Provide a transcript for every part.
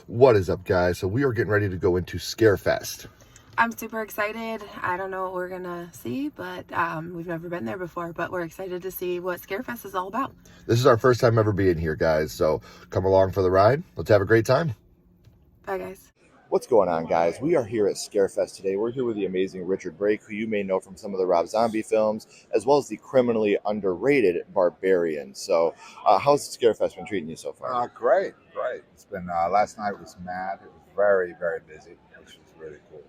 What is up, guys? So we are getting ready to go into Scarefest. I'm super excited. I don't know what we're gonna see, but we've never been there before, but we're excited to see what Scarefest is all about. This is our first time ever being here, guys, so come along for the ride. Let's have a great time. Bye, guys. What's going on, guys? We are here at Scarefest today. We're here with the amazing Richard Brake, who you may know from some of the Rob Zombie films, as well as the criminally underrated Barbarian. So, how's Scarefest been treating you so far? Great. It's been, last night was mad. It was very, very busy, which was really cool.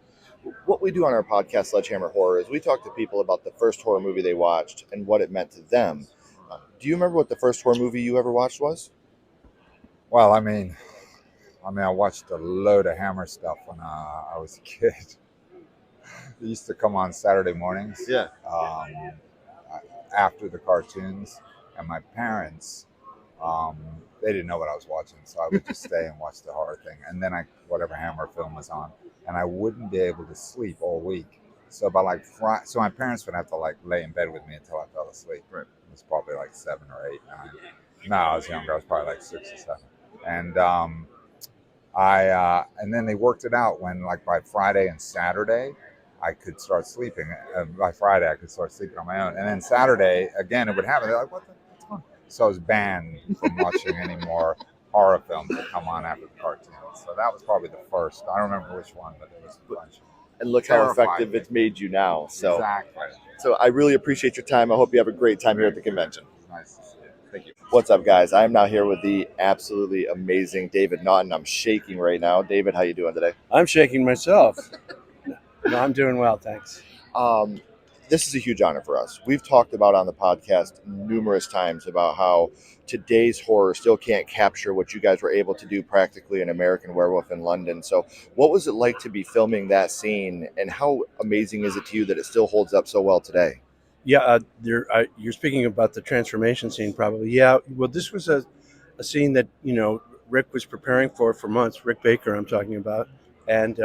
What we do on our podcast, Sledgehammer Horror, is we talk to people about the first horror movie they watched and what it meant to them. Do you remember what the first horror movie you ever watched was? Well, I mean, I watched a load of Hammer stuff when I was a kid. It used to come on Saturday mornings. Yeah. After the cartoons, and my parents, they didn't know what I was watching, so I would just stay and watch the horror thing, and then whatever Hammer film was on, and I wouldn't be able to sleep all week. So by so my parents would have to like lay in bed with me until I fell asleep. Right. It was probably like 7 or 8, 9. No, I was younger. I was probably like 6 or 7, and and then they worked it out when like by Friday and Saturday I could start sleeping. By Friday I could start sleeping on my own, and then Saturday again it would happen. They're like, what's going on? So I was banned from watching any more horror films that come on after the cartoons. So that was probably the first. I don't remember which one, but there was a bunch. And look how effective it's made you now. So, exactly. So I really appreciate your time. I hope you have a great time here at the convention. Nice to see you. Thank you. What's up, guys? I am now here with the absolutely amazing David Naughton. I'm shaking right now. David, how you doing today? I'm shaking myself. No, I'm doing well, thanks. This is a huge honor for us. We've talked about on the podcast numerous times about how today's horror still can't capture what you guys were able to do practically in American Werewolf in London. So what was it like to be filming that scene, and how amazing is it to you that it still holds up so well today? Yeah, you're speaking about the transformation scene, probably. Yeah, well, this was a scene that, Rick was preparing for months. Rick Baker, I'm talking about. And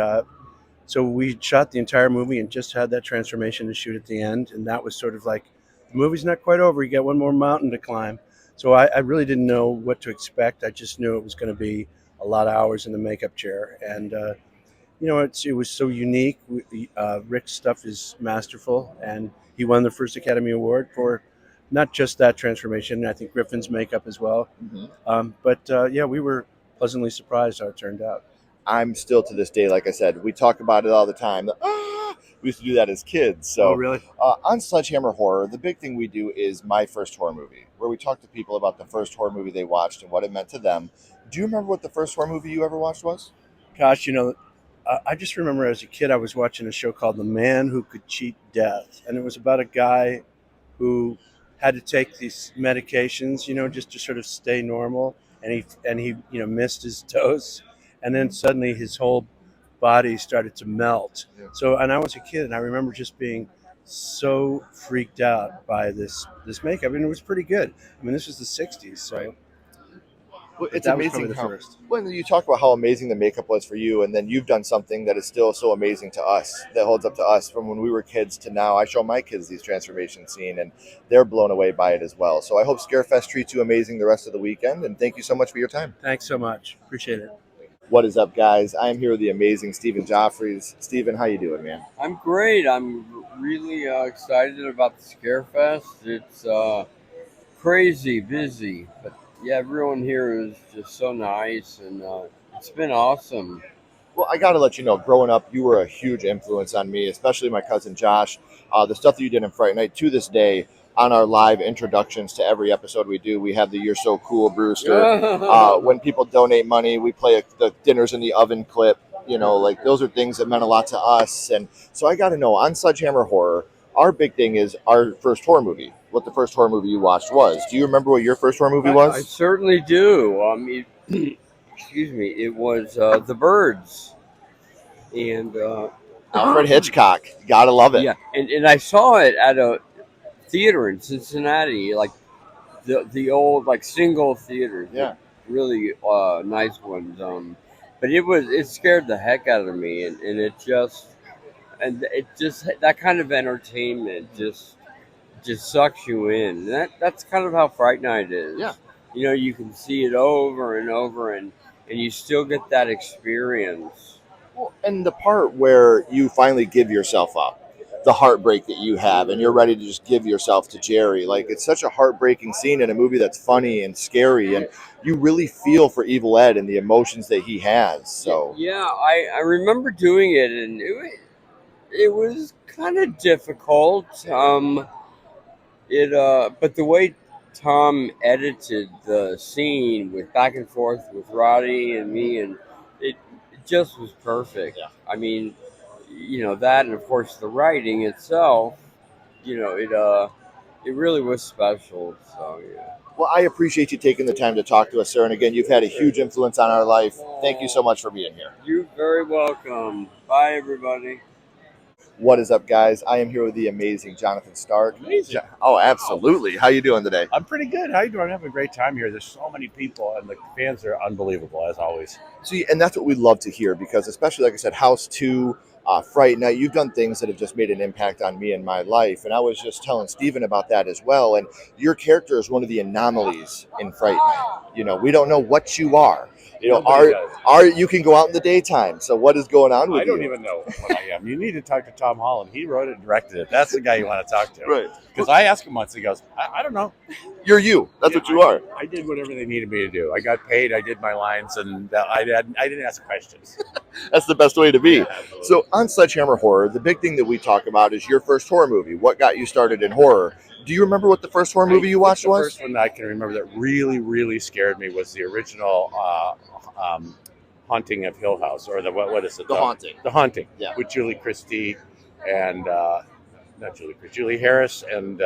so we shot the entire movie and just had that transformation to shoot at the end. And that was sort of like, the movie's not quite over. You got one more mountain to climb. So I really didn't know what to expect. I just knew it was going to be a lot of hours in the makeup chair. And, it was so unique. Rick's stuff is masterful. And he won the first Academy Award for not just that transformation. I think Griffin's makeup as well. Mm-hmm. We were pleasantly surprised how it turned out. I'm still to this day, like I said, we talk about it all the time. We used to do that as kids. So, oh, really? On Sledgehammer Horror, the big thing we do is My First Horror Movie, where we talk to people about the first horror movie they watched and what it meant to them. Do you remember what the first horror movie you ever watched was? Gosh, I just remember as a kid I was watching a show called The Man Who Could Cheat Death, and it was about a guy who had to take these medications, just to sort of stay normal, and he missed his dose, and then suddenly his whole body started to melt. Yeah. So, and I was a kid, and I remember just being so freaked out by this makeup, and it was pretty good. I mean, this was the 60s, so. Right. Well, it's that amazing was probably the first. When you talk about how amazing the makeup was for you, and then you've done something that is still so amazing to us, that holds up to us from when we were kids to now. I show my kids these transformation scene, and they're blown away by it as well. So I hope Scarefest treats you amazing the rest of the weekend, and thank you so much for your time. Thanks so much. Appreciate it. What is up, guys? I am here with the amazing Stephen Geoffreys. Stephen, how you doing, man? I'm great. I'm really excited about the Scarefest. It's crazy busy, but yeah, everyone here is just so nice, and it's been awesome. Well, I got to let you know, growing up, you were a huge influence on me, especially my cousin Josh. The stuff that you did in Fright Night, to this day, on our live introductions to every episode we do, we have the You're So Cool, Brewster. When people donate money, we play the Dinners in the Oven clip. Like those are things that meant a lot to us. And so I got to know, on Sledgehammer Horror, our big thing is our first horror movie. What the first horror movie you watched was. Do you remember what your first horror movie was? I certainly do. Excuse me. It was The Birds. And Alfred Hitchcock. You gotta love it. Yeah, and I saw it at a theater in Cincinnati, like the old like single theaters. Yeah. Really nice ones. But it scared the heck out of me, and it just that kind of entertainment just sucks you in. And that's kind of how Fright Night is. Yeah. You can see it over and over, and and you still get that experience. Well, and the part where you finally give yourself up, the heartbreak that you have, and you're ready to just give yourself to Jerry. Like, it's such a heartbreaking scene in a movie that's funny and scary, and you really feel for Evil Ed and the emotions that he has. So Yeah, I remember doing it, and it was kind of difficult. But the way Tom edited the scene with back and forth with Roddy and me, and it just was perfect. Yeah. I mean, that, and of course the writing itself, it really was special. So yeah. well, I appreciate you taking the time to talk to us, sir. And again, you've had a huge influence on our life. Thank you so much for being here. You're very welcome. Bye, everybody. What is up, guys? I am here with the amazing Jonathan Stark. Amazing. Oh, absolutely. How you doing today? I'm pretty good. How you doing? I'm having a great time here. There's so many people, and the fans are unbelievable, as always. See, and that's what we love to hear, because especially, like I said, House 2, Fright Night, you've done things that have just made an impact on me and my life. And I was just telling Stephen about that as well. And your character is one of the anomalies in Fright Night. We don't know what you are. Nobody does. You can go out in the daytime. So what is going on with you? I don't even know what I am. You need to talk to Tom Holland. He wrote it and directed it. That's the guy you want to talk to. Right. Because I asked him once, he goes, I don't know. You're you. That's what you are. I did whatever they needed me to do. I got paid. I did my lines, and I didn't ask questions. That's the best way to be. Yeah, absolutely. So on Sledgehammer Horror, the big thing that we talk about is your first horror movie. What got you started in horror? Do you remember what the first horror movie you watched was? The first one that I can remember that really, really scared me was the original Haunting of Hill House, or what is it? The Haunting. The Haunting. Yeah. With Julie Christie and Julie Harris and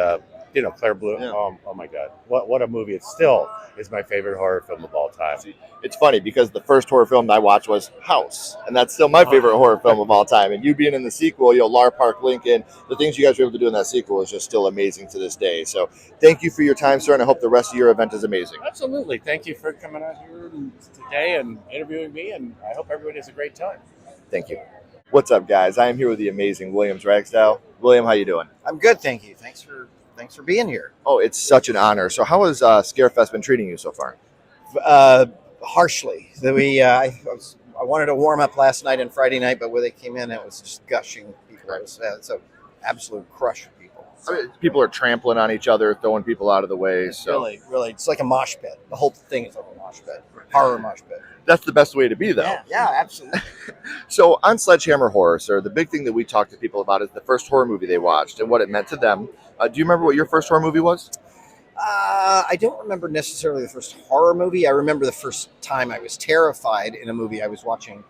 Claire Bloom. Yeah. Oh my God, what a movie! It still is my favorite horror film of all time. It's funny because the first horror film I watched was House, and that's still my favorite horror film of all time. And you being in the sequel, Lar Park Lincoln, the things you guys were able to do in that sequel is just still amazing to this day. So thank you for your time, sir, and I hope the rest of your event is amazing. Absolutely, thank you for coming out here today and interviewing me, and I hope everybody has a great time. Thank you. What's up, guys? I am here with the amazing William Ragsdale. William, how you doing? I'm good, thank you. Thanks for being here. Oh, it's such an honor. So how has Scarefest been treating you so far? Harshly. I wanted to warm up last night and Friday night, but when they came in, it was just gushing people. It's an absolute crush of people. I mean, people are trampling on each other, throwing people out of the way. So Really, it's like a mosh pit. The whole thing is like a mosh pit, horror mosh pit. that's the best way to be, though. Yeah, absolutely. So on Sledgehammer Horror, sir, the big thing that we talk to people about is the first horror movie they watched and what it meant to them. Do you remember what your first horror movie was? I don't remember necessarily the first horror movie. I remember the first time I was terrified in a movie. I was watching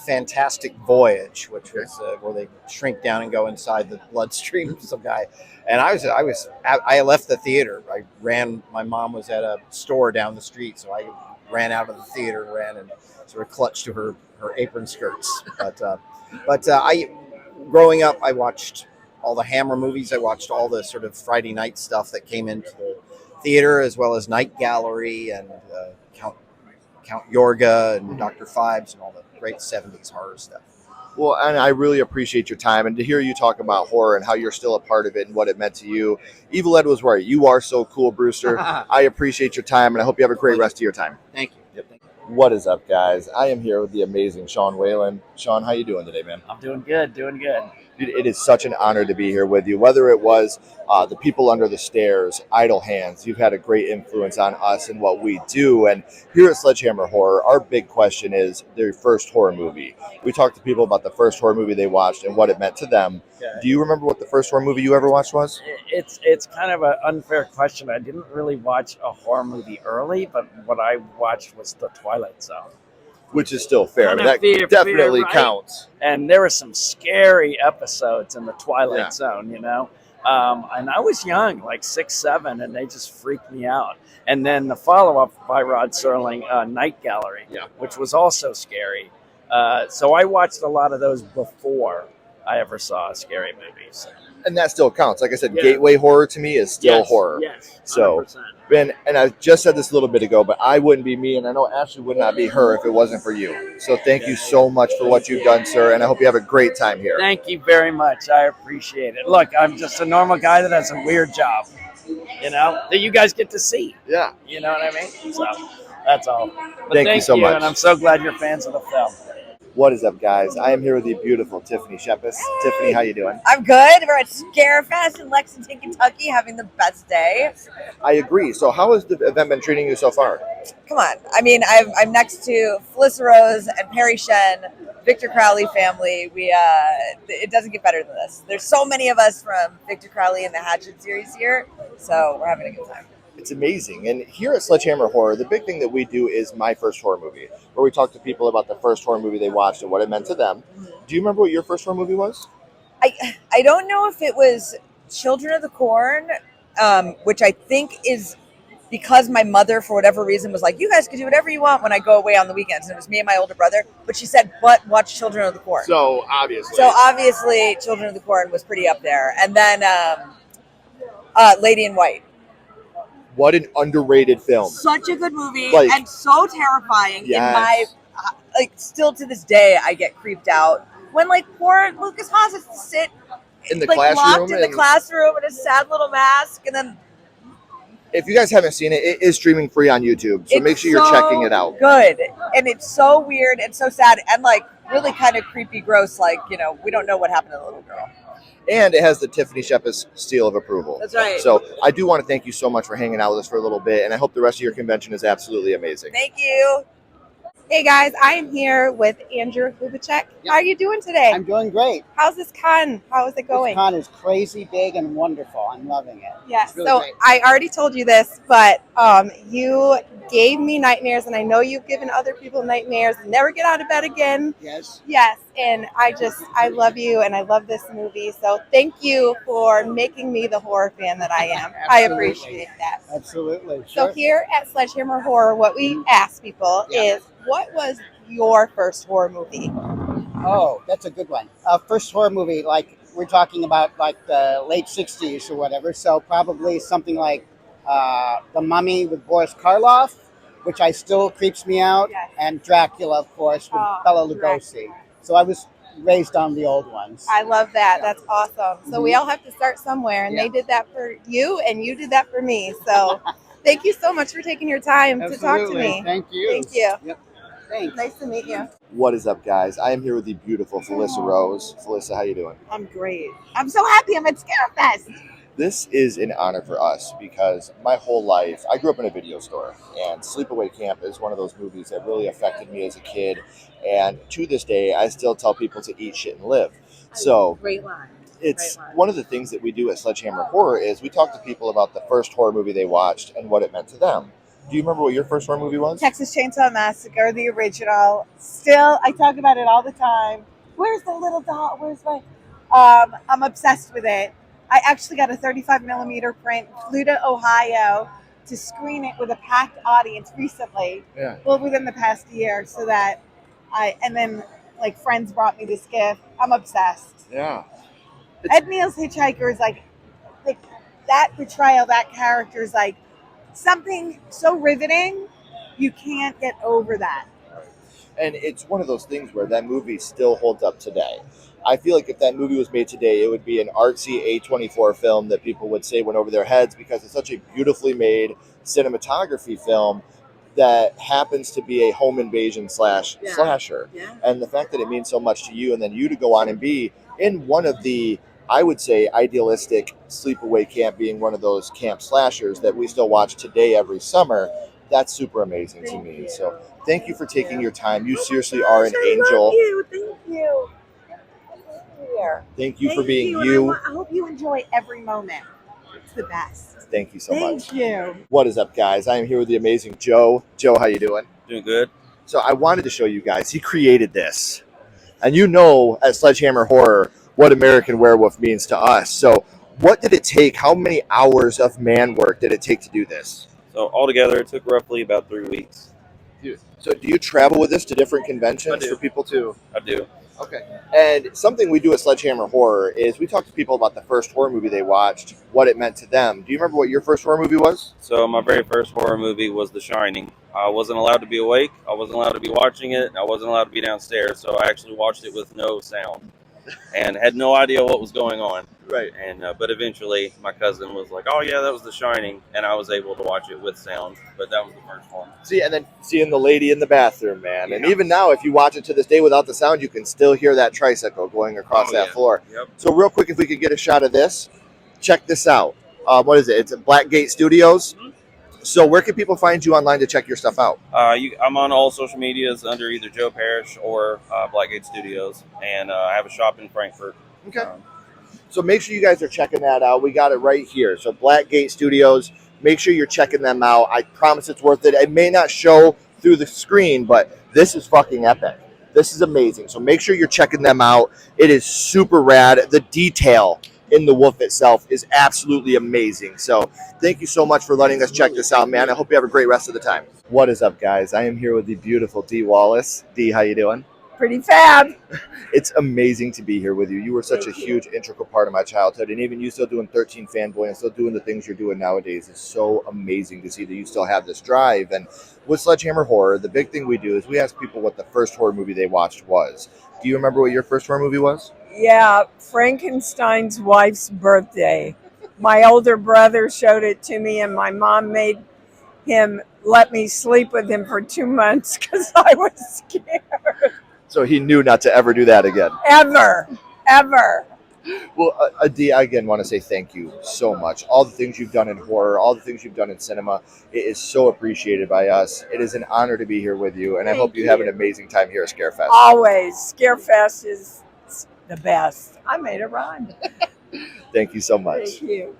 Fantastic Voyage, which was where they shrink down and go inside the bloodstream of some guy. And I left the theater. I ran. My mom was at a store down the street, so I ran out of the theater and ran and sort of clutched to her apron skirts. But I, growing up, I watched all the Hammer movies. I watched all the sort of Friday night stuff that came into the theater, as well as Night Gallery and Count Yorga and Dr. Phibes and all the great 70s horror stuff. Well, and I really appreciate your time, and to hear you talk about horror and how you're still a part of it and what it meant to you. Evil Ed was right. You are so cool, Brewster. I appreciate your time, and I hope you have a great rest of your time. Thank you. Yep. What is up, guys? I am here with the amazing Sean Whalen. Sean, how you doing today, man? I'm doing good, Dude, It is such an honor to be here with you. Whether it was the people under the stairs, Idle Hands, you've had a great influence on us and what we do. And here at Sledgehammer Horror, our big question is their first horror movie. We talk to people about the first horror movie they watched and what it meant to them. Okay. Do you remember what the first horror movie you ever watched was? It's kind of an unfair question. I didn't really watch a horror movie early, but what I watched was The Twilight Zone. Which is still fair. I mean, that Fear, definitely right? counts. And there were some scary episodes in The Twilight Yeah. Zone, And I was young, like 6, 7, and they just freaked me out. And then the follow-up by Rod Serling, Night Gallery, which was also scary. So I watched a lot of those before I ever saw a scary movie. So. And that still counts. Like I said, Yeah. gateway horror to me is still horror. Yes, 100%. So, Ben, and I just said this a little bit ago, but I wouldn't be me, and I know Ashley would not be her if it wasn't for you. So thank you so much for what you've done, sir, and I hope you have a great time here. Thank you very much. I appreciate it. Look, I'm just a normal guy that has a weird job, that you guys get to see. Yeah. You know what I mean? So, That's all. But Thank you so much. and I'm so glad you're fans of the film. What is up, guys? I am here with the beautiful Tiffany Shepis. Tiffany, how you doing? I'm good. We're at Scarefest in Lexington, Kentucky, having the best day. I agree. So how has the event been treating you so far? Come on. I mean, I'm next to Felissa Rose and Perry Shen, Victor Crowley family. It doesn't get better than this. There's so many of us from Victor Crowley and the Hatchet series here, so we're having a good time. It's amazing. And here at Sledgehammer Horror, the big thing that we do is My First Horror Movie, where we talk to people about the first horror movie they watched and what it meant to them. Do you remember what your first horror movie was? I don't know if it was Children of the Corn, which I think is because my mother, for whatever reason, was like, you guys can do whatever you want when I go away on the weekends. And it was me and my older brother. But she said, but watch Children of the Corn. So obviously, Children of the Corn was pretty up there. And then Lady in White. What an underrated film. Such a good movie Like, and so terrifying. yes. Still to this day, I get creeped out when poor Lucas Haas has to sit In the classroom locked in the and- classroom in a sad little mask, and then If you guys haven't seen it, it is streaming free on YouTube. So make sure you're checking it out. Good, and it's so weird and so sad and really kind of creepy, gross. We don't know what happened to the little girl. And it has the Tiffany Shepis seal of approval. That's right. So I do want to thank you so much for hanging out with us for a little bit. And I hope the rest of your convention is absolutely amazing. Thank you. Hey guys, I am here with Andrew Hubatsek. How are you doing today? I'm doing great. How's this con? How is it going? This con is crazy big and wonderful. I'm loving it. Yes. It's really So great. I already told you this, but you gave me nightmares, and I know you've given other people nightmares. Never get out of bed again. Yes. Yes, and I love you, and I love this movie. So thank you for making me the horror fan that I am. I Absolutely. appreciate that. Absolutely. So Sure. here at Sledgehammer Horror, what we ask people is, what was your first horror movie? Oh, that's a good one. First horror movie, we're talking about the late 60s or whatever. So probably something like The Mummy with Boris Karloff, which still creeps me out, Yes. and Dracula, of course, with Bela Lugosi. So I was raised on the old ones. I love that. That's awesome. So we all have to start somewhere, and they did that for you, and you did that for me. So thank you so much for taking your time to talk to Absolutely. me. Thank you. Thank you. Yep. Thanks. Nice to meet you. What is up, guys? I am here with the beautiful Felissa Rose. Felissa, how you doing? I'm great. I'm so happy I'm at Scarefest. This is an honor for us because my whole life, I grew up in a video store, and Sleepaway Camp is one of those movies that really affected me as a kid. And to this day, I still tell people to eat shit and live. So Great line. it's one of the things that we do at Sledgehammer Horror is we talk to people about the first horror movie they watched and what it meant to them. Do you remember what your first horror movie was? Texas Chainsaw Massacre, the original. Still, I talk about it all the time. Where's the little doll? Where's my... I'm obsessed with it. I actually got a 35 millimeter print, flew to Ohio to screen it with a packed audience recently. Yeah. Well, within the past year, so that friends brought me this gift. I'm obsessed. Yeah. Ed Neal's Hitchhiker is like that portrayal, that character is something so riveting. You can't get over that. And it's one of those things where that movie still holds up today. I feel like if that movie was made today, it would be an artsy A24 film that people would say went over their heads because it's such a beautifully made cinematography film that happens to be a home invasion slasher. Yeah. And the fact that it means so much to you, and then you to go on and be in one of the, I would say, idealistic Sleepaway Camp, being one of those camp slashers that we still watch today every summer, that's super amazing to me. So thank you for taking your time. You seriously are an angel. Thank you. Thank you for being you. I hope you enjoy every moment. It's the best. Thank you so much. Thank you. What is up, guys? I am here with the amazing Joe. Joe, how you doing? Doing good. So I wanted to show you guys. He created this. And you know at Sledgehammer Horror what American Werewolf means to us. So what did it take? How many hours of man work did it take to do this? So altogether, it took roughly about 3 weeks. So do you travel with this to different conventions I do. for people to... I do. Okay. And something we do at Sledgehammer Horror is we talk to people about the first horror movie they watched, what it meant to them. Do you remember what your first horror movie was? So my very first horror movie was The Shining. I wasn't allowed to be awake. I wasn't allowed to be watching it. I wasn't allowed to be downstairs. So I actually watched it with no sound and had no idea what was going on. Right. And but eventually, my cousin was like, "Oh yeah, that was The Shining," and I was able to watch it with sound. But that was the first one. See, and then seeing the lady in the bathroom, man. And Yeah. even now, if you watch it to this day without the sound, you can still hear that tricycle going across that floor. Yep. So real quick, if we could get a shot of this, check this out. What is it? It's at Blackgate Studios. So where can people find you online to check your stuff out? I'm on all social medias under either Joe Parrish or Blackgate Studios, and I have a shop in Frankfurt. Okay. So make sure you guys are checking that out. We got it right here. So Blackgate Studios, make sure you're checking them out. I promise it's worth it. It may not show through the screen, but this is fucking epic. This is amazing. So make sure you're checking them out. It is super rad. The detail in the wolf itself is absolutely amazing. So thank you so much for letting us check this out, man. I hope you have a great rest of the time. What is up, guys? I am here with the beautiful Dee Wallace. Dee, how you doing? Pretty fab. It's amazing to be here with you. You were such a huge integral part of my childhood, and even you still doing 13 Fanboy and still doing the things you're doing nowadays is so amazing to see that you still have this drive. And with Sledgehammer Horror, the big thing we do is we ask people what the first horror movie they watched was. Do you remember what your first horror movie was? Yeah, Frankenstein's Wife's Birthday. My older brother showed it to me, and my mom made him let me sleep with him for 2 months because I was scared. So he knew not to ever do that again. Ever. Well, Dee, I again want to say thank you so much. All the things you've done in horror, all the things you've done in cinema, it is so appreciated by us. It is an honor to be here with you, and I hope you have an amazing time here at Scarefest. Always. Scarefest is the best. I made a rhyme. Thank you so much. Thank you.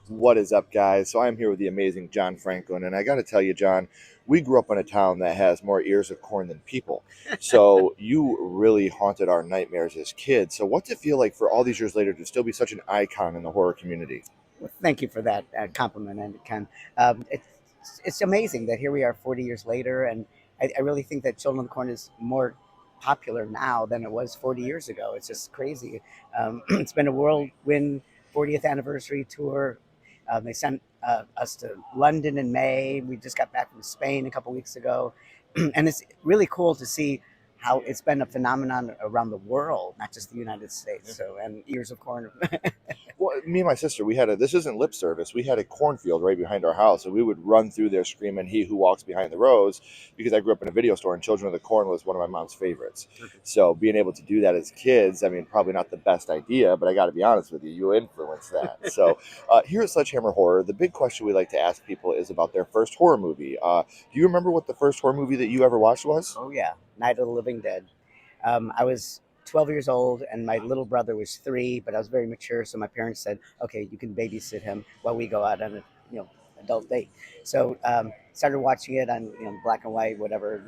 What is up, guys? So I'm here with the amazing John Franklin, and I got to tell you, John, we grew up in a town that has more ears of corn than people. So you really haunted our nightmares as kids. So what's it feel like for all these years later to still be such an icon in the horror community? Well, thank you for that compliment, and Ken. It's amazing that here we are 40 years later, and I really think that Children of the Corn is more popular now than it was 40 years ago. It's just crazy. It's been a whirlwind 40th anniversary tour. They sent us to London in May. We just got back from Spain a couple weeks ago. And it's really cool to see how it's been a phenomenon around the world, not just the United States. So, and Ears of Corn. Well, me and my sister, this isn't lip service. We had a cornfield right behind our house, and we would run through there screaming, "He who walks behind the rose," because I grew up in a video store, and Children of the Corn was one of my mom's favorites. So being able to do that as kids, I mean, probably not the best idea, but I got to be honest with you, you influenced that. So here at Sledgehammer Horror, the big question we like to ask people is about their first horror movie. Do you remember what the first horror movie that you ever watched was? Oh, yeah. Night of the Living Dead. I was 12 years old, and my little brother was 3, but I was very mature, so my parents said, okay, you can babysit him while we go out on a adult date. So started watching it on black and white, whatever,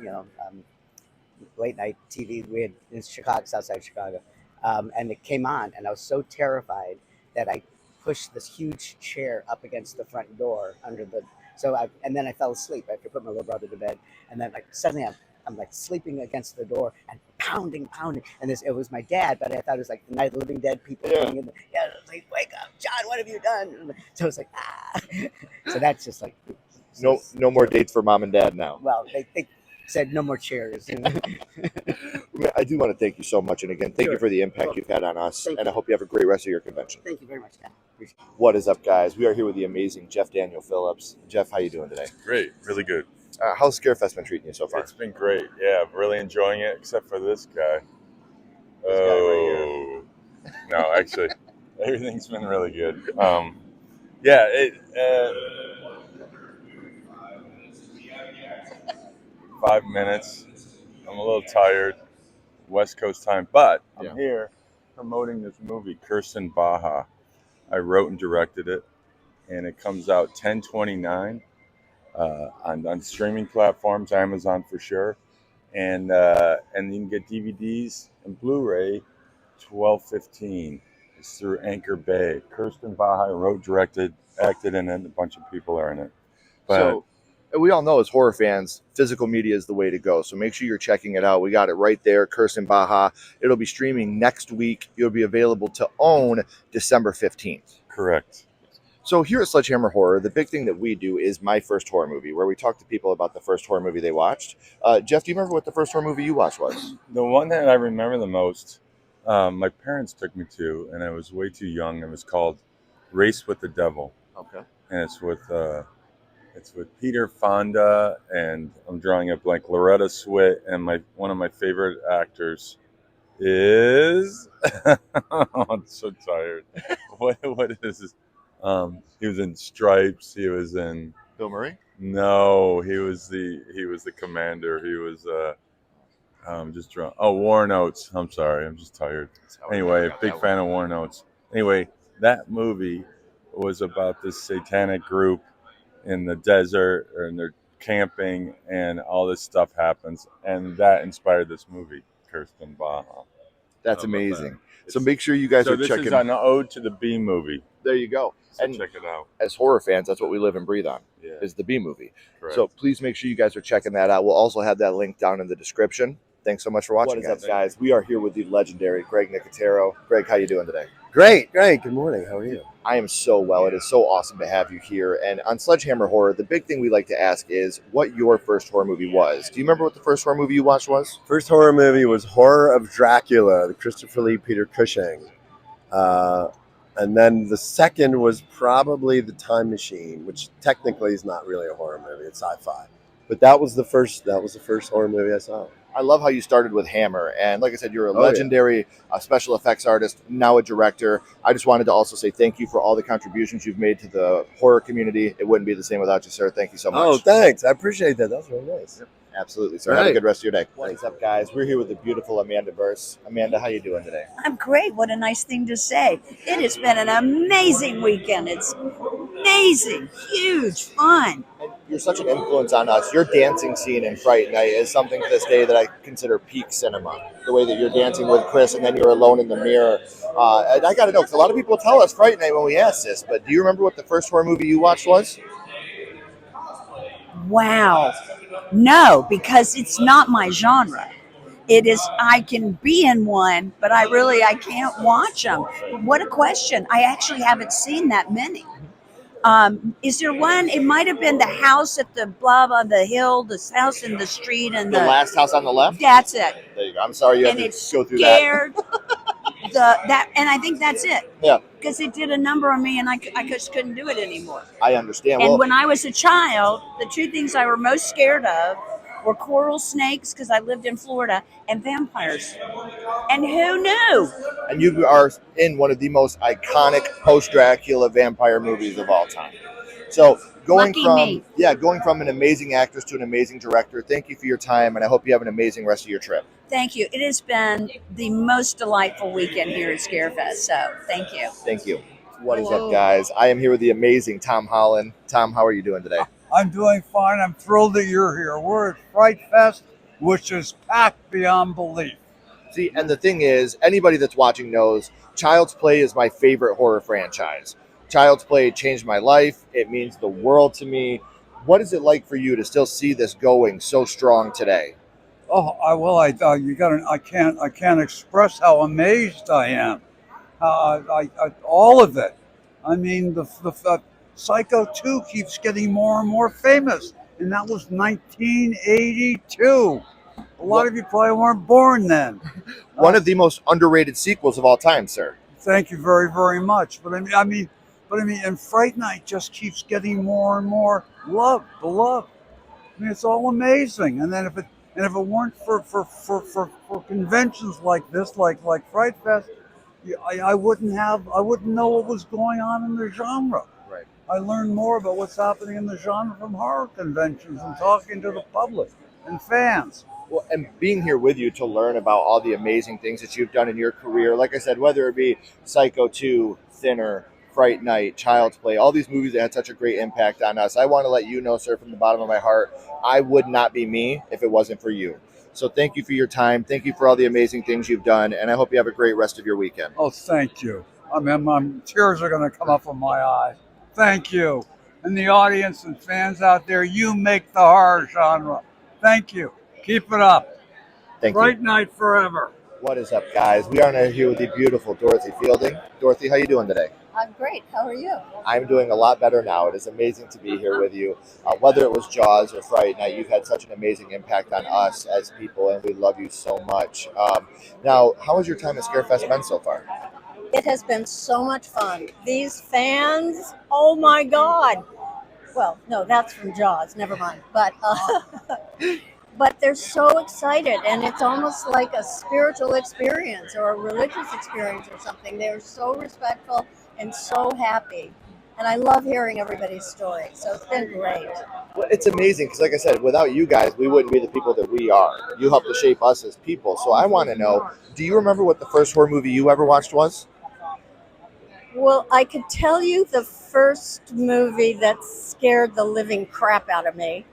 late night TV. We had in Chicago, Southside Chicago, and it came on, and I was so terrified that I pushed this huge chair up against the front door and then I fell asleep after putting my little brother to bed, and then suddenly I'm like sleeping against the door and pounding. And it was my dad, but I thought it was like the Night of the Living Dead people coming in. I was like, wake up, John, what have you done? So I was like, ah. So that's just like. No more dates for mom and dad now. Well, they said no more chairs. I do want to thank you so much. And again, thank you for the impact you've had on us. And I hope you have a great rest of your convention. Thank you very much, Dan. What is up, guys? We are here with the amazing Jeff Daniel Phillips. Jeff, how you doing today? Great. Really good. How's Scarefest been treating you so far? It's been great. Yeah, I'm really enjoying it, except for this guy. No, actually, everything's been really good. 5 minutes. I'm a little tired. West Coast time, but I'm here promoting this movie, Kirsten Baja. I wrote and directed it, and it comes out 10/29 on streaming platforms, Amazon for sure, and you can get DVDs and Blu-ray 12/15. It's through Anchor Bay. Kirsten Baja wrote, directed, acted in it. A bunch of people are in it. But so, And we all know as horror fans, physical media is the way to go. So make sure you're checking it out. We got it right there, Kirsten Baja. It'll be streaming next week. It'll be available to own December 15th. Correct. So here at Sledgehammer Horror, the big thing that we do is My First Horror Movie, where we talk to people about the first horror movie they watched. Jeff, do you remember what the first horror movie you watched was? The one that I remember the most, my parents took me to, and I was way too young. It was called Race with the Devil. Okay. And it's with Peter Fonda, and I'm drawing a blank, Loretta Swit, and one of my favorite actors is I'm so tired. What is this? He was in Stripes. He was in Bill Murray? No, he was the commander. He was just drawn. Oh, Warren Oates. I'm sorry, I'm just tired. Anyway, big fan of Warren Oates. Anyway, that movie was about this satanic group in the desert, and they're camping, and all this stuff happens, and that inspired this movie, Kirsten Baja. That's amazing. So make sure you guys are checking. So this is an ode to the B movie. There you go. So and check it out. As horror fans, that's what we live and breathe on, is the B movie. Correct. So please make sure you guys are checking that out. We'll also have that link down in the description. Thanks so much for watching, What is guys. Guys, we are here with the legendary Greg Nicotero. Greg, how you doing today? Great. Good morning. How are you? I am so well. It is so awesome to have you here. And on Sledgehammer Horror, the big thing we like to ask is what your first horror movie was. Do you remember what the first horror movie you watched was? First horror movie was Horror of Dracula, the Christopher Lee, Peter Cushing. And then the second was probably The Time Machine, which technically is not really a horror movie. It's sci-fi. But that was the first horror movie I saw. I love how you started with Hammer. And like I said, you're a legendary special effects artist, now a director. I just wanted to also say thank you for all the contributions you've made to the horror community. It wouldn't be the same without you, sir. Thank you so much. Oh, thanks. I appreciate that. That's really nice. Yep, absolutely, sir. Have a good rest of your day. What's up, guys? We're here with the beautiful Amanda Burse. Amanda, how you doing today? I'm great. What a nice thing to say. It has been an amazing weekend. It's amazing, huge, fun. You're such an influence on us. Your dancing scene in Fright Night is something to this day that I consider peak cinema. The way that you're dancing with Chris and then you're alone in the mirror. And I got to know, because a lot of people tell us Fright Night when we ask this, but do you remember what the first horror movie you watched was? Wow. No, because it's not my genre. It is, I can be in one, but I can't watch them. What a question. I actually haven't seen that many. Is there one? It might have been the house at the on the hill, the house in the street, and the last house on the left. That's it. There you go. I'm sorry you had to go through that. And I think that's it. Yeah. Because it did a number on me, and I just couldn't do it anymore. I understand. And when I was a child, the two things I were most scared of were coral snakes, because I lived in Florida, and vampires. And who knew? And you are in one of the most iconic post-Dracula vampire movies of all time. So going from an amazing actress to an amazing director, thank you for your time, and I hope you have an amazing rest of your trip. Thank you. It has been the most delightful weekend here at Scarefest, so thank you. Thank you. What is up, guys? I am here with the amazing Tom Holland. Tom, how are you doing today? I'm doing fine. I'm thrilled that you're here. We're at Fright Fest, which is packed beyond belief. See, and the thing is, anybody that's watching knows Child's Play is my favorite horror franchise. Child's Play changed my life. It means the world to me. What is it like for you to still see this going so strong today? Oh, I can't express how amazed I am. All of it. I mean, the Psycho 2 keeps getting more and more famous, and that was 1982. A lot of you probably weren't born then. One of the most underrated sequels of all time, sir. Thank you very, very much. But I mean, and Fright Night just keeps getting more and more beloved. I mean, it's all amazing. And then if it weren't for conventions like this, like Fright Fest, I wouldn't know what was going on in the genre. Right. I learned more about what's happening in the genre from horror conventions and talking to the public and fans. Well, and being here with you to learn about all the amazing things that you've done in your career, like I said, whether it be Psycho 2, Thinner, Fright Night, Child's Play, all these movies that had such a great impact on us. I want to let you know, sir, from the bottom of my heart, I would not be me if it wasn't for you. So thank you for your time. Thank you for all the amazing things you've done, and I hope you have a great rest of your weekend. Oh, thank you. I mean, tears are going to come up from my eyes. Thank you. and the audience and fans out there. You make the horror genre. Thank you. Keep it up. Thank Bright you. night forever. What is up, guys? We are now here with the beautiful Dorothy Fielding. Dorothy, how you doing today? I'm great. How are you? I'm doing a lot better now. It is amazing to be here with you. Whether it was Jaws or Fright Night, you've had such an amazing impact on us as people, and we love you so much. Now, how has your time at Scarefest been so far? It has been so much fun. These fans, oh my God. Well, no, that's from Jaws. Never mind. But they're so excited, and it's almost like a spiritual experience or a religious experience or something. They're so respectful and so happy. And I love hearing everybody's story. So it's been great. Well, it's amazing because, like I said, without you guys, we wouldn't be the people that we are. You helped to shape us as people. So I want to know, do you remember what the first horror movie you ever watched was? Well, I could tell you the first movie that scared the living crap out of me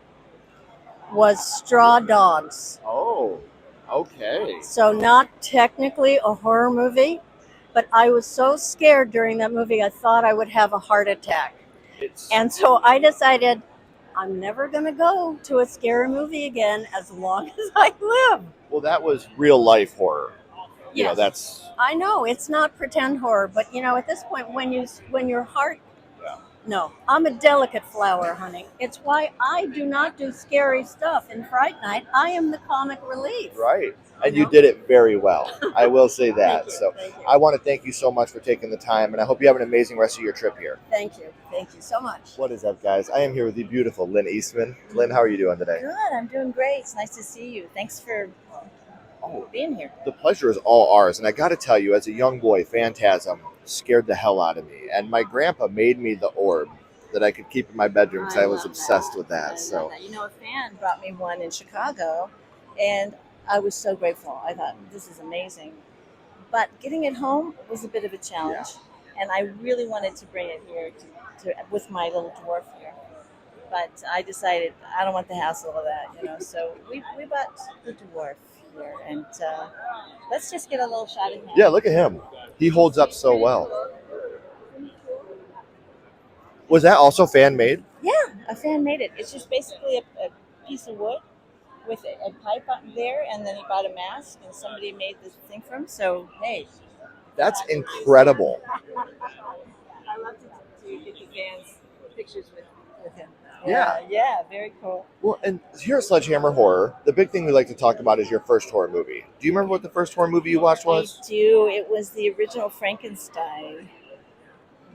was Straw Dogs. Oh, okay. So not technically a horror movie, but I was so scared during that movie I thought I would have a heart attack. And so I decided I'm never going to go to a scary movie again as long as I live. Well, that was real life horror. You know, Yes. that's I know it's not pretend horror, but at this point when your heart No, I'm a delicate flower, honey. It's why I do not do scary stuff in Fright Night. I am the comic relief. right. And you did it very well. I will say that. So I want to thank you so much for taking the time, and I hope you have an amazing rest of your trip here. Thank you. Thank you so much. What is up, guys? I am here with the beautiful Lynn Eastman. Lynn, how are you doing today? Good. I'm doing great. It's nice to see you. Thanks for being here. The pleasure is all ours, and I got to tell you, as a young boy, Phantasm scared the hell out of me, and my grandpa made me the orb that I could keep in my bedroom because I was obsessed with that. So A fan brought me one in Chicago, and I was so grateful. I thought, this is amazing. But getting it home was a bit of a challenge, and I really wanted to bring it here with my little dwarf here. But I decided I don't want the hassle of that, So we bought the dwarf here, and let's just get a little shot of him. yeah, look at him. He holds up so well. Was that also fan made? Yeah, a fan made it. It's just basically a piece of wood with a pipe up there, and then he bought a mask, and somebody made this thing for him. So, hey. That's incredible. I love to get the fans pictures with him. Yeah. Yeah, very cool. Well, and here at Sledgehammer Horror, the big thing we like to talk about is your first horror movie. Do you remember what the first horror movie you watched was? I do. It was the original Frankenstein.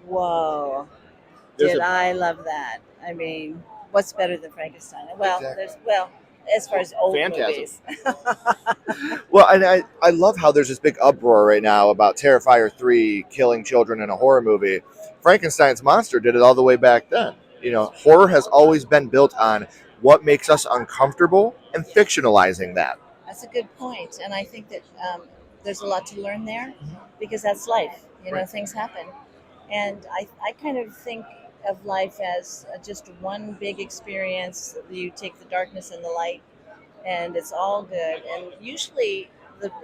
Whoa. I love that. I mean, what's better than Frankenstein? Well, Exactly. as far as old Phantasm. movies. Well, and I love how there's this big uproar right now about Terrifier 3 killing children in a horror movie. Frankenstein's monster did it all the way back then. Horror has always been built on what makes us uncomfortable and fictionalizing that. That's a good point, and I think that there's a lot to learn there because that's life. Right. Things happen, and I kind of think of life as just one big experience. You take the darkness and the light, and it's all good. And usually,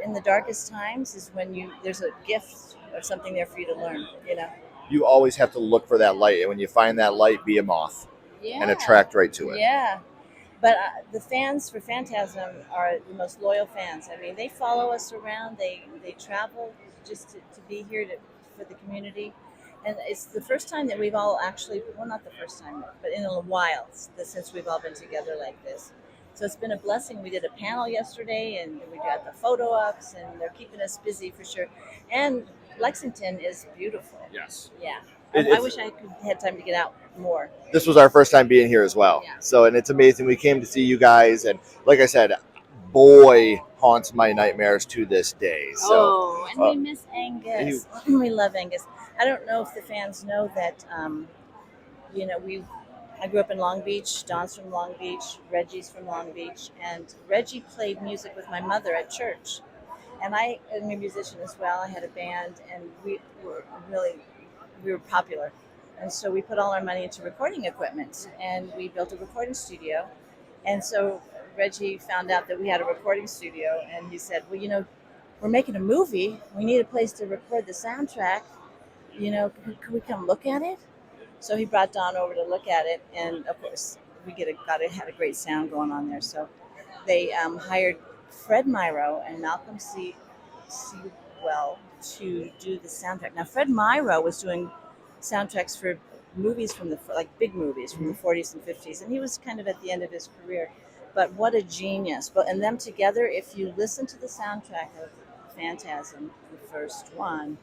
in the darkest times is when there's a gift or something there for you to learn. You always have to look for that light, and when you find that light, be a moth and attract right to it. Yeah. But the fans for Phantasm are the most loyal fans. I mean, they follow us around. They travel just to be here for the community. And it's the first time that we've all actually, well, not the first time, but in a while since we've all been together like this. So it's been a blessing. We did a panel yesterday, and we got the photo ops, and they're keeping us busy for sure. And Lexington is beautiful. Yes. Yeah. It- I it's- wish I had time to get out more. This was our first time being here as well. So, and it's amazing. We came to see you guys, and like I said, boy haunts my nightmares to this day. So, and we miss Angus. We love Angus. I don't know if the fans know that, I grew up in Long Beach. Don's from Long Beach. Reggie's from Long Beach. And Reggie played music with my mother at church. And I am a musician as well. I had a band, and we were popular. And so we put all our money into recording equipment, and we built a recording studio. And so Reggie found out that we had a recording studio, and he said, well, we're making a movie. We need a place to record the soundtrack. Could we come look at it? So he brought Don over to look at it, and of course we had a great sound going on there. So they hired Fred Myrow and Malcolm Sewell to do the soundtrack. Now Fred Myrow was doing soundtracks for movies from big movies from the 40s and 50s, and he was kind of at the end of his career. But what a genius! But and them together, if you listen to the soundtrack of Phantasm, the first one,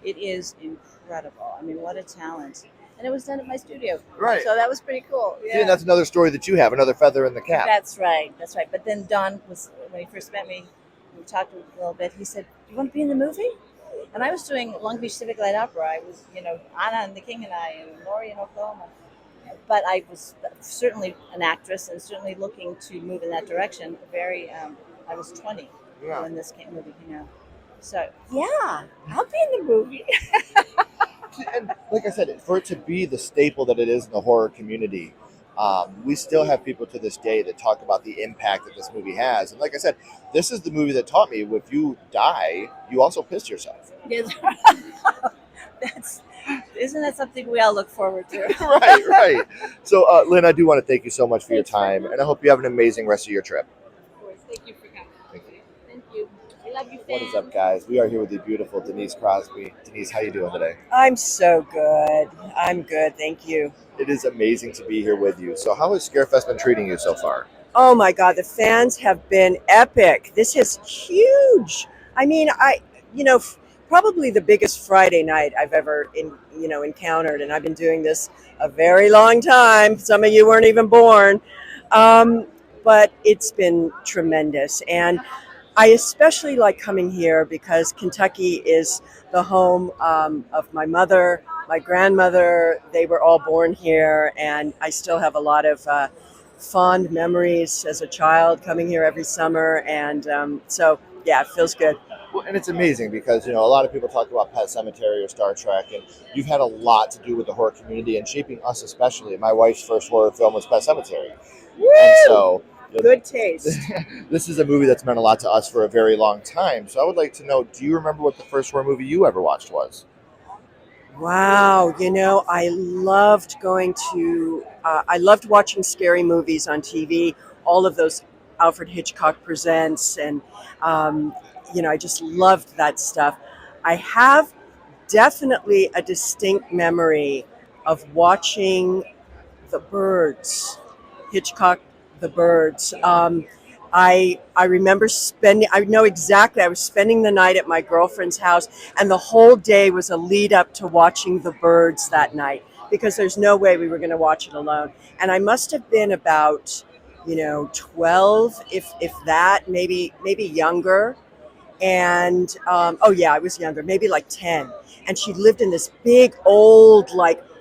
it is incredible. I mean, what a talent! And it was done at my studio, Right. So that was pretty cool. See, and that's another story that you have, another feather in the cap. That's right. But then Don was, when he first met me, we talked a little bit. He said, "You want to be in the movie?" And I was doing Long Beach Civic Light Opera. I was, Anna and the King and I, and Laurie in Oklahoma. But I was certainly an actress and certainly looking to move in that direction. I was 20 when this movie came out. So yeah, I'll be in the movie. And like I said, for it to be the staple that it is in the horror community, we still have people to this day that talk about the impact that this movie has. And like I said, this is the movie that taught me, if you die, you also piss yourself. Yes. Isn't that something we all look forward to? Right. So, Lynn, I do want to thank you so much for your time, and I hope you have an amazing rest of your trip. Of course. Thank you for coming. Thank you. We love you, fans. What is up, guys? We are here with the beautiful Denise Crosby. Denise, how you doing today? I'm so good. I'm good. Thank you. It is amazing to be here with you. So how has Scarefest been treating you so far? Oh my God, the fans have been epic. This is huge. I mean, probably the biggest Friday night I've ever encountered, and I've been doing this a very long time. Some of you weren't even born, but it's been tremendous. And I especially like coming here because Kentucky is the home of my mother, my grandmother. They were all born here, and I still have a lot of fond memories as a child coming here every summer. And so, yeah, it feels good. Well, and it's amazing because, a lot of people talk about Pet Sematary or Star Trek, and you've had a lot to do with the horror community and shaping us especially. My wife's first horror film was Pet Sematary. Woo! And so, good taste. This is a movie that's meant a lot to us for a very long time. So I would like to know, do you remember what the first horror movie you ever watched was? Wow, I loved I loved watching scary movies on TV, all of those Alfred Hitchcock Presents, and, I just loved that stuff. I have definitely a distinct memory of watching The Birds, Hitchcock, The Birds. I remember I know exactly, I was spending the night at my girlfriend's house, and the whole day was a lead up to watching The Birds that night, because there's no way we were going to watch it alone. And I must have been about, 12, if that, maybe younger. And, I was younger, maybe like 10. And she lived in this big old,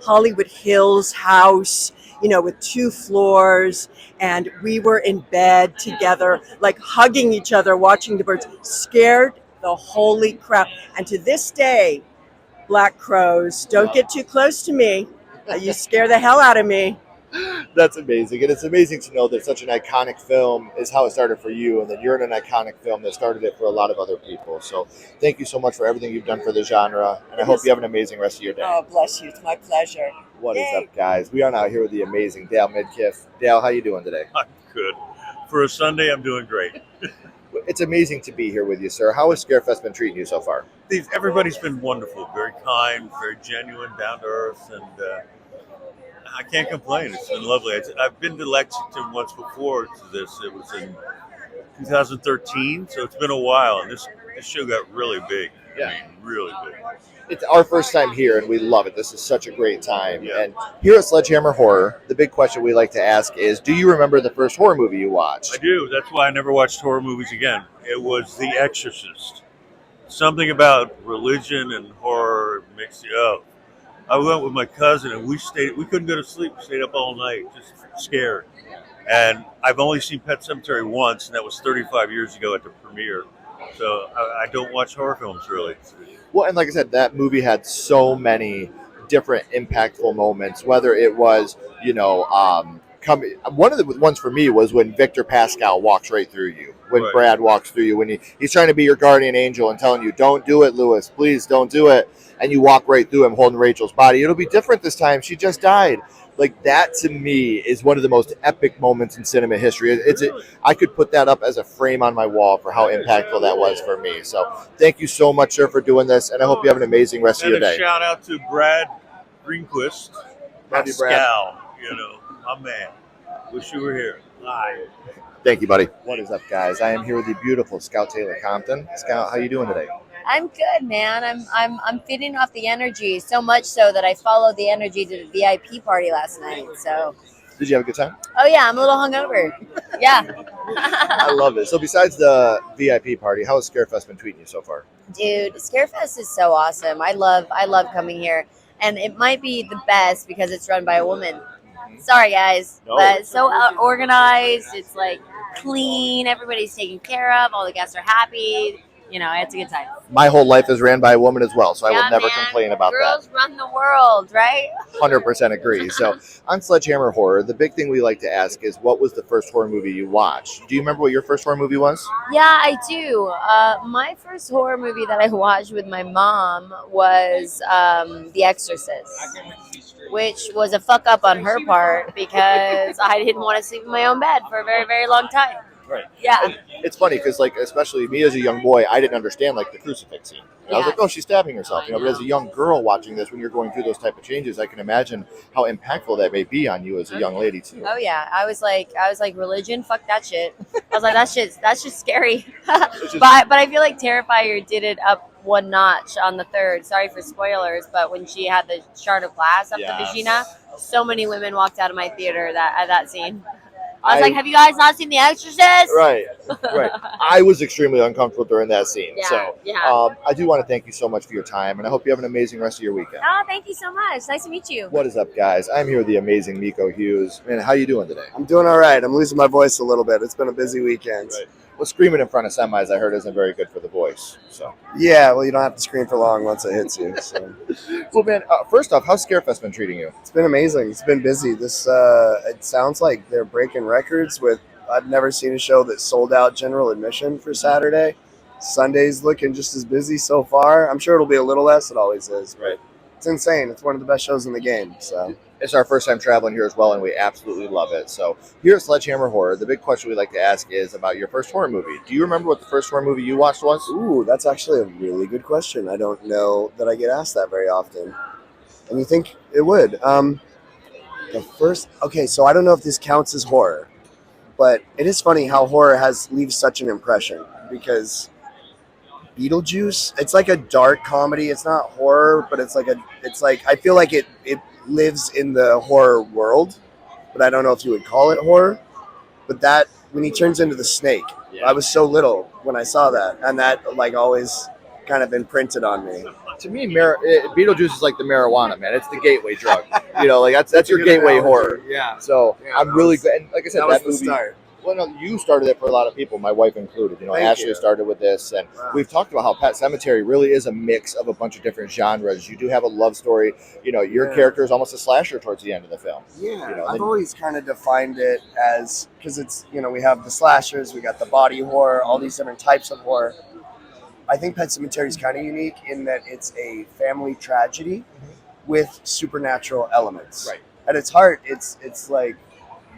Hollywood Hills house, with 2 floors, and we were in bed together, hugging each other, watching The Birds, scared the holy crap. And to this day, black crows, don't get too close to me. You scare the hell out of me. That's amazing. And it's amazing to know that such an iconic film is how it started for you, and that you're in an iconic film that started it for a lot of other people. So thank you so much for everything you've done for the genre, and I hope you have an amazing rest of your day. Oh, bless you. It's my pleasure. What is up, guys? We are now here with the amazing Dale Midkiff. Dale, how you doing today? I'm good. For a Sunday, I'm doing great. It's amazing to be here with you, sir. How has Scarefest been treating you so far? Everybody's been wonderful, very kind, very genuine, down to earth, and I can't complain. It's been lovely. I've been to Lexington once before to this. It was in 2013, so it's been a while, and this show got really big. Yeah. I mean, really big. It's our first time here, and we love it. This is such a great time. Yeah. And here at Sledgehammer Horror, the big question we like to ask is, do you remember the first horror movie you watched? I do. That's why I never watched horror movies again. It was The Exorcist. Something about religion and horror mixed up. I went with my cousin, and we couldn't go to sleep. We stayed up all night, just scared. And I've only seen Pet Sematary once, and that was 35 years ago at the premiere. So I don't watch horror films, really. Well, and like I said, that movie had so many different impactful moments, whether it was, one of the ones for me was when Victor Pascal walks right through you, when Right. Brad walks through you, when he's trying to be your guardian angel and telling you, don't do it, Lewis, please don't do it. And you walk right through him holding Rachel's body. It'll be different this time. She just died. Like that to me is one of the most epic moments in cinema history. I could put that up as a frame on my wall for how impactful that was for me. So thank you so much, sir, for doing this. And I hope you have an amazing rest of And your a day. shout out to Brad Greenquist, Love you, Brad. Pascal, my man. Wish you were here. Live. Thank you, buddy. What is up, guys? I am here with the beautiful Scout Taylor Compton. Scout, how you doing today? I'm good, man. I'm feeding off the energy, so much so that I followed the energy to the VIP party last night. So, Did you have a good time? oh yeah, I'm a little hungover. Yeah, I love it. So besides the VIP party, how has Scarefest been treating you so far? dude, Scarefest is so awesome. I love coming here, and it might be the best because it's run by a woman. Sorry, guys, No. but it's so organized. It's like clean. Everybody's taken care of. All the guests are happy. It's a good time. My whole life is ran by a woman as well, so I Yeah, will never man. complain about Girls run the world, right? that. 100% agree. So on Sledgehammer Horror, the big thing we like to ask is, what was the first horror movie you watched? Do you remember what your first horror movie was? Yeah, I do. My first horror movie that I watched with my mom was The Exorcist, which was a fuck up on her part because I didn't want to sleep in my own bed for a very, very long time. Right. Yeah. It's funny because, like, especially me as a young boy, I didn't understand like the crucifix scene. I was Yeah. like, "Oh, she's stabbing herself," But as a young girl watching this, when you're going through those type of changes, I can imagine how impactful that may be on you as a young lady too. Oh yeah, I was like religion, fuck that shit. I was like that's just scary. but I feel like Terrifier did it up one notch on the third. Sorry for spoilers, but when she had the shard of glass up the vagina, so many women walked out of my theater at that scene. I was like, have you guys not seen The Exorcist? Right. I was extremely uncomfortable during that scene. Yeah, So yeah. I do want to thank you so much for your time, and I hope you have an amazing rest of your weekend. Oh, thank you so much. Nice to meet you. What is up, guys? I'm here with the amazing Miko Hughes. Man, how you doing today? I'm doing all right. I'm losing my voice a little bit. It's been a busy weekend. Right. Well, screaming in front of semis, I heard, isn't very good for the voice. So. Yeah, well, you don't have to scream for long once it hits you. So. Well, man, first off, how's Scarefest been treating you? It's been amazing. It's been busy. This it sounds like they're breaking records with. I've never seen a show that sold out general admission for Saturday. Sunday's looking just as busy so far. I'm sure it'll be a little less. It always is. Right. It's insane. It's one of the best shows in the game. So. It's our first time traveling here as well, and we absolutely love it. So here at Sledgehammer Horror, the big question we like to ask is about your first horror movie. Do you remember what the first horror movie you watched was? Ooh, that's actually a really good question. I don't know that I get asked that very often. And you think it would. The first, okay, so I don't know if this counts as horror, but it is funny how horror leaves such an impression because Beetlejuice, it's like a dark comedy. It's not horror, but it's like I feel like it lives in the horror world, but I don't know if you would call it horror. But that, when he turns into the snake, I was so little when I saw that, and that like always kind of imprinted on me. To me, Beetlejuice is like the marijuana, man. It's the gateway drug. Like that's your gateway horror. Yeah. So I'm really glad. And like I said, that was that the movie. start. Well, no, you started it for a lot of people, my wife included. Thank Ashley you. started with this, and we've talked about how Pet Sematary really is a mix of a bunch of different genres. You do have a love story. Your character is almost a slasher towards the end of the film. Yeah, I've always kind of defined it as, because it's, we have the slashers, we got the body horror, all these different types of horror. I think Pet Sematary is kind of unique in that it's a family tragedy with supernatural elements. Right. At its heart, it's like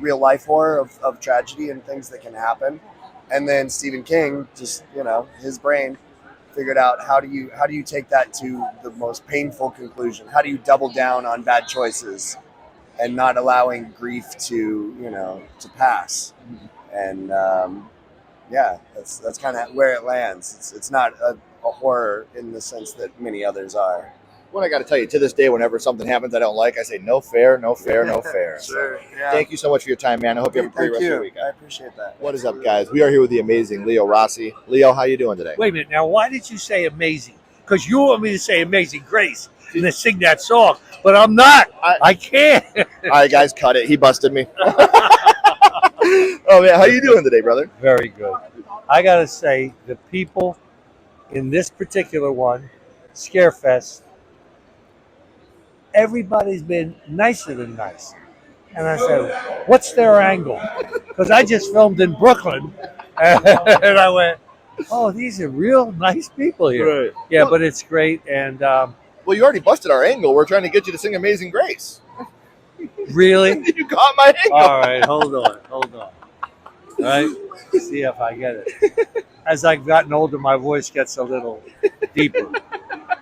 real life horror of tragedy and things that can happen. And then Stephen King, just, his brain figured out how do you take that to the most painful conclusion? How do you double down on bad choices and not allowing grief to pass? And that's kind of where it lands. It's not a horror in the sense that many others are. Well, I got to tell you, to this day, whenever something happens I don't like, I say no fair, no fair, no fair. Sure. So, Yeah. thank you so much for your time, man. I hope you have a great Thank rest of your you. weekend. I appreciate that. What is up, guys? We are here with the amazing Leo Rossi. Leo, how you doing today? Wait a minute. Now, why did you say amazing? Because you want me to say Amazing Grace and then sing that song, but I'm not. I can't. All right, guys, cut it. He busted me. Oh, man, how you doing today, brother? Very good. I got to say, the people in this particular one, Scarefest, everybody's been nicer than nice. And I said, what's their angle? Because I just filmed in Brooklyn. And I went, oh, these are real nice people here. Right. Yeah, Well- but it's great. And Well, you already busted our angle. We're trying to get you to sing Amazing Grace. really? You caught my angle. All right, hold on. All right, see if I get it. As I've gotten older, my voice gets a little deeper.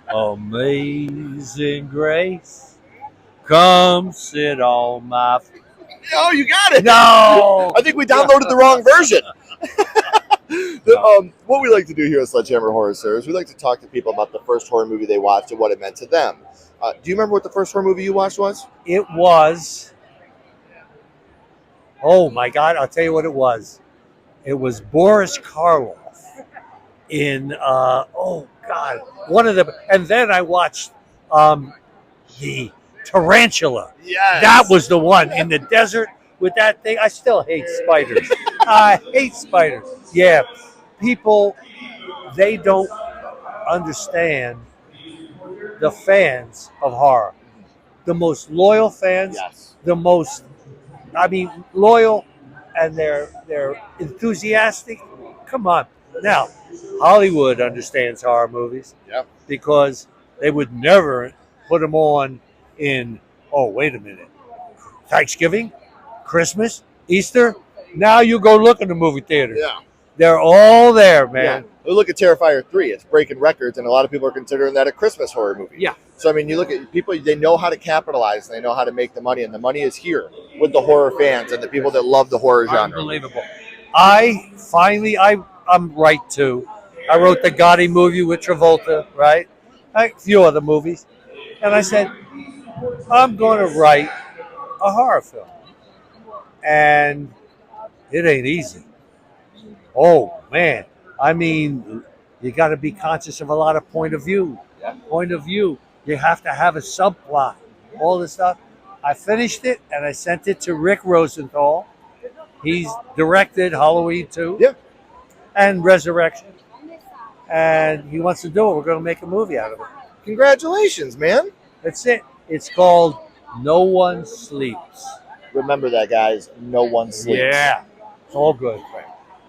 Amazing grace, come sit on my. Oh, you got it. No, I think we downloaded the wrong version. What we like to do here at Sledgehammer Horror Stories, we like to talk to people about the first horror movie they watched and what it meant to them. Do you remember what the first horror movie you watched was? It was. Oh my God! I'll tell you what it was. It was Boris Karloff in. Oh God! One of the. And then I watched the Tarantula. Yes. That was the one in the desert with that thing. I still hate spiders. I hate spiders. Yeah, people, they don't understand the fans of horror. The most loyal fans. Yes. The most. Loyal, and they're enthusiastic. Come on, now Hollywood understands horror movies. Yep. Because they would never put them on in. Oh, wait a minute, Thanksgiving, Christmas, Easter. Now you go look in the movie theater. Yeah. They're all there, man. Yeah. Look at Terrifier 3. It's breaking records, and a lot of people are considering that a Christmas horror movie. Yeah. So, I mean, you look at people, they know how to capitalize, and they know how to make the money, and the money is here with the horror fans and the people that love the horror genre. Unbelievable. I'm right too. I wrote the Gotti movie with Travolta, right? A few other movies. And I said, I'm going to write a horror film. And it ain't easy. Oh, man. I mean, you got to be conscious of a lot of point of view. Point of view. You have to have a subplot. All this stuff. I finished it and I sent it to Rick Rosenthal. He's directed Halloween 2. Yeah. And Resurrection. And he wants to do it. We're going to make a movie out of it. Congratulations, man. That's it. It's called No One Sleeps. Remember that, guys. No one sleeps. Yeah. It's all good.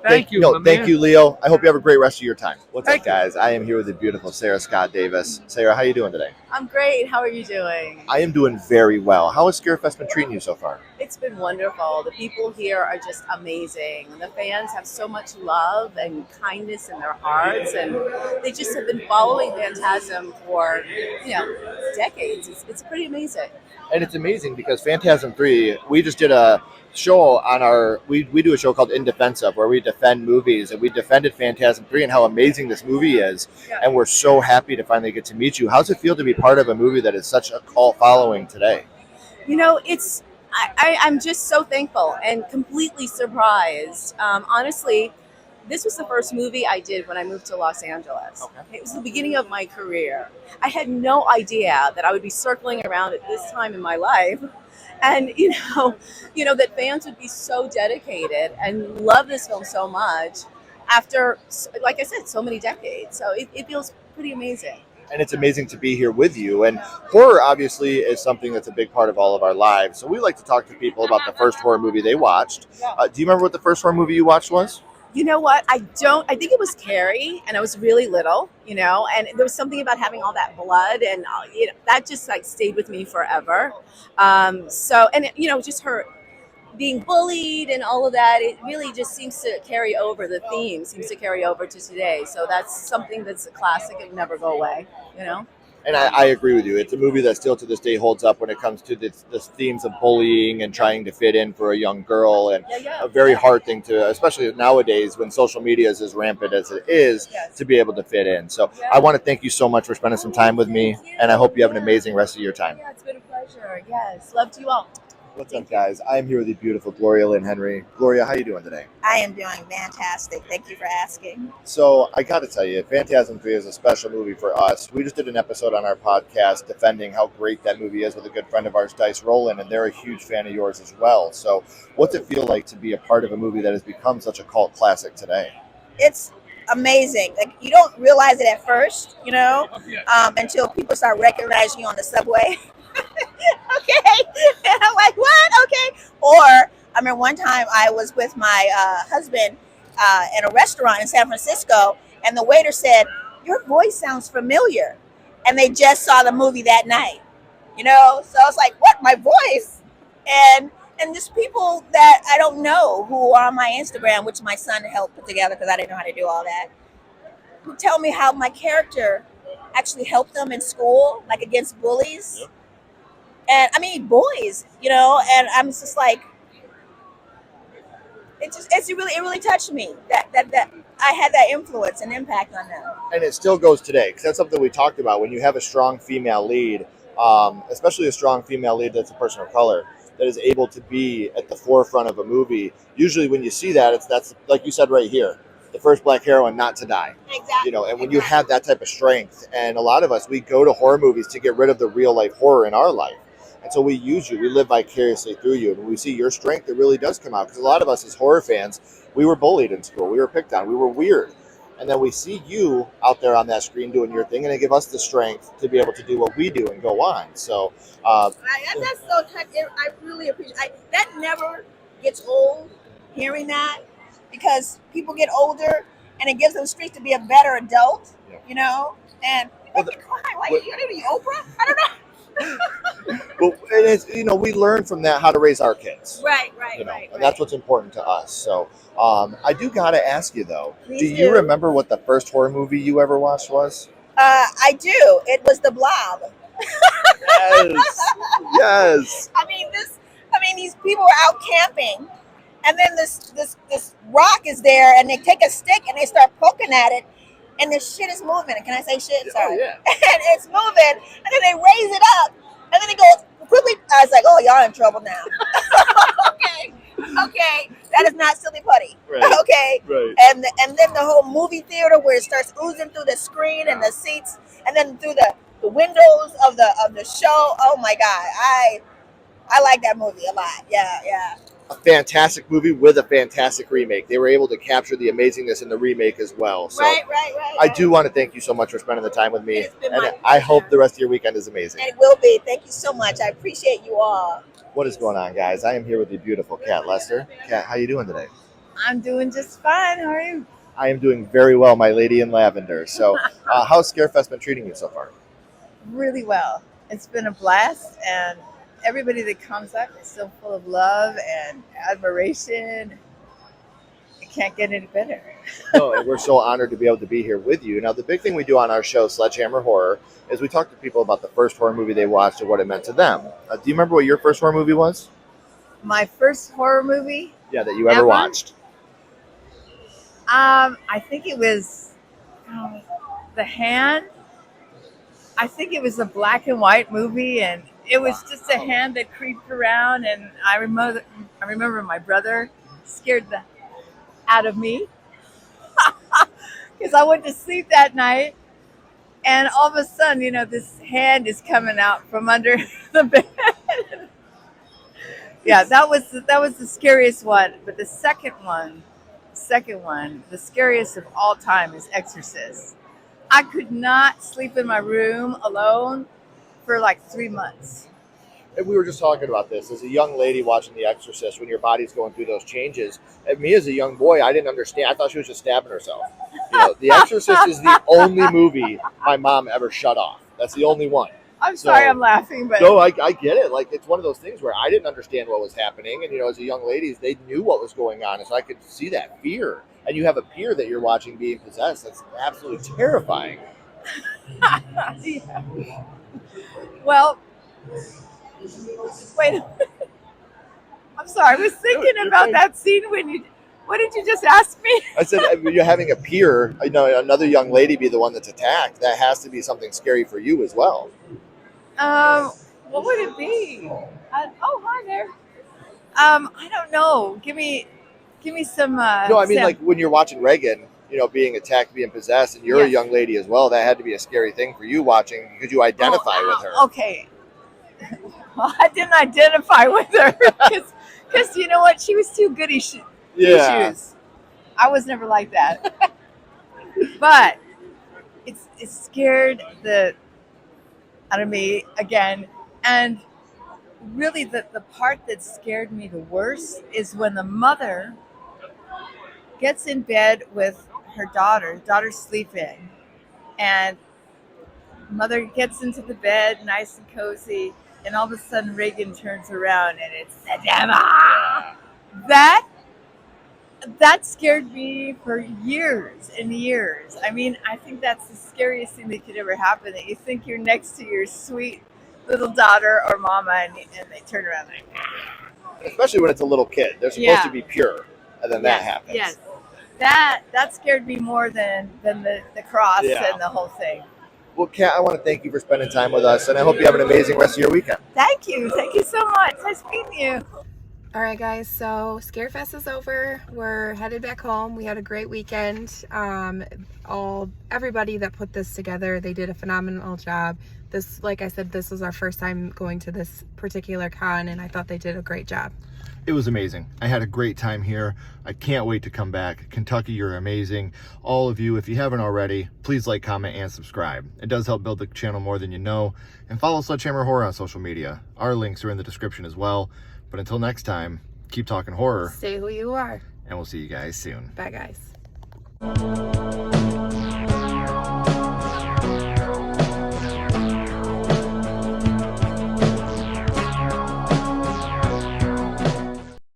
Thank you. my Thank man. you, Leo. I hope you have a great rest of your time. What's Thank up, guys? I am here with the beautiful Sarah Scott Davis. Sarah, how are you doing today? I'm great. How are you doing? I am doing very well. How has Scarefest been treating you so far? It's been wonderful. The people here are just amazing. The fans have so much love and kindness in their hearts, and they just have been following Phantasm for, decades. It's pretty amazing. And it's amazing because Phantasm 3, we just did a show on we do a show called In Defense Of, where we defend movies, and we defended Phantasm 3 and how amazing this movie is. Yeah. And we're so happy to finally get to meet you. How's it feel to be part of a movie that is such a cult following today? I'm just so thankful and completely surprised. Honestly, this was the first movie I did when I moved to Los Angeles. Okay. It was the beginning of my career. I had no idea that I would be circling around at this time in my life. And, that fans would be so dedicated and love this film so much after, like I said, so many decades. So it feels pretty amazing. And it's amazing to be here with you. And horror, obviously, is something that's a big part of all of our lives. So we like to talk to people about the first horror movie they watched. Do you remember what the first horror movie you watched was? You know what? I think it was Carrie, and I was really little, and there was something about having all that blood, and that just stayed with me forever. Just her being bullied and all of that, it really just seems to carry over. The theme seems to carry over to today. So that's something that's a classic and never go away, And I agree with you. It's a movie that still to this day holds up when it comes to the themes of bullying and trying to fit in for a young girl, and a very hard thing to, especially nowadays when social media is as rampant as it is, to be able to fit in. So I want to thank you so much for spending some time with me, and I hope you have an amazing rest of your time. Yeah, it's been a pleasure. Yes, love to you all. What's up, guys? I am here with the beautiful Gloria Lynn Henry. Gloria, how you doing today? I am doing fantastic. Thank you for asking. So I got to tell you, Phantasm 3 is a special movie for us. We just did an episode on our podcast defending how great that movie is with a good friend of ours, Dice Rowland, and they're a huge fan of yours as well. So what's it feel like to be a part of a movie that has become such a cult classic today? It's amazing. Like, you don't realize it at first, until people start recognizing you on the subway. Okay. And I'm like, what? Okay. remember one time I was with my husband in a restaurant in San Francisco, and the waiter said, "Your voice sounds familiar," and they just saw the movie that night. So I was like, "What? My voice?" And just people that I don't know who are on my Instagram, which my son helped put together because I didn't know how to do all that, who tell me how my character actually helped them in school, like against bullies. Yep. And I mean, boys, and I'm just like, it really touched me that I had that influence and impact on them. And it still goes today, because that's something we talked about. When you have a strong female lead, especially a strong female lead that's a person of color, that is able to be at the forefront of a movie, usually when you see that, that's like you said right here, the first black heroine not to die. Exactly. And when you have that type of strength, and a lot of us, we go to horror movies to get rid of the real life horror in our life. And so we use you, we live vicariously through you. And when we see your strength, it really does come out. Because a lot of us as horror fans, we were bullied in school, we were picked on, we were weird. And then we see you out there on that screen doing your thing, and it gives us the strength to be able to do what we do and go on. So that's so touching. I really appreciate that. Never gets old hearing that, because people get older and it gives them strength to be a better adult, and you make me cry. Why are you gonna be Oprah? I don't know. Well, it is, we learn from that how to raise our kids. Right. And that's what's important to us. So I do got to ask you, though, Please do you do. remember what the first horror movie you ever watched was? I do. It was The Blob. Yes. I mean, these people are out camping, and then this rock is there, and they take a stick and they start poking at it, and this shit is moving. Can I say shit? Sorry. Yeah. And it's moving, and then they raise it up, and then it goes quickly. I was like, "Oh, y'all in trouble now." Okay, that is not silly putty. Right. Okay, right. And then the whole movie theater where it starts oozing through the screen and the seats, and then through the windows of the show. Oh my God, I like that movie a lot. Yeah. A fantastic movie with a fantastic remake. They were able to capture the amazingness in the remake as well. So Right. I do want to thank you so much for spending the time with me. It's been And my I hope the rest of your weekend is amazing. And it will be. Thank you so much. I appreciate you all. What is going on, guys? I am here with the beautiful Kat Lester. Kat, how you doing today? I'm doing just fine. How are you? I am doing very well, my lady in lavender. So how's Scarefest been treating you so far? Really well. It's been a blast, and everybody that comes up is so full of love and admiration. It can't get any better. No, and we're so honored to be able to be here with you. Now, the big thing we do on our show, Sledgehammer Horror, is we talk to people about the first horror movie they watched and what it meant to them. Do you remember what your first horror movie was? My first horror movie? Yeah, that you ever watched. I think it was The Hand. I think it was a black and white movie, and it was just a hand that creeped around. And I remember my brother scared the out of me because I went to sleep that night, and all of a sudden, this hand is coming out from under the bed. Yeah, that was the scariest one. But the second one, the scariest of all time, is Exorcist. I could not sleep in my room alone for like 3 months. And we were just talking about this. As a young lady watching The Exorcist, when your body's going through those changes, and me as a young boy, I didn't understand. I thought she was just stabbing herself. The Exorcist is the only movie my mom ever shut off. That's the only one. I'm sorry I'm laughing, but... No, I get it. Like, it's one of those things where I didn't understand what was happening. And, as a young lady, they knew what was going on. And so I could see that fear. And you have a peer that you're watching being possessed. That's absolutely terrifying. Yeah. Well, wait. I'm sorry. I was thinking about that scene what did you just ask me? I said, you're having a peer, another young lady be the one that's attacked. That has to be something scary for you as well. What would it be? Hi there. I don't know. Give me some. No, I mean, like when you're watching Reagan, being attacked, being possessed, and you're a young lady as well. That had to be a scary thing for you watching because you identify with her. Okay. Well, I didn't identify with her because you know what? She was too goody shoes. I was never like that. But it scared the out of me again. And really the part that scared me the worst is when the mother gets in bed with her daughter's sleeping, and mother gets into the bed nice and cozy, and all of a sudden Reagan turns around and it's Sledgehammer. That scared me for years and years. I mean, I think that's the scariest thing that could ever happen, that you think you're next to your sweet little daughter or mama, and they turn around like, Especially when it's a little kid. They're supposed to be pure, and then that happens. yes. That scared me more than the cross and the whole thing. Well, Kat, I want to thank you for spending time with us, and I hope you have an amazing rest of your weekend. Thank you so much. Nice meeting you. All right, guys, so Scarefest is over. We're headed back home. We had a great weekend. Everybody that put this together, they did a phenomenal job. This, like I said, this was our first time going to this particular con, and I thought they did a great job. It was amazing. I had a great time here. I can't wait to come back. Kentucky, you're amazing. All of you, if you haven't already, please like, comment, and subscribe. It does help build the channel more than you know. And follow Sledgehammer Horror on social media. Our links are in the description as well. But until next time, keep talking horror. Stay who you are. And we'll see you guys soon. Bye, guys.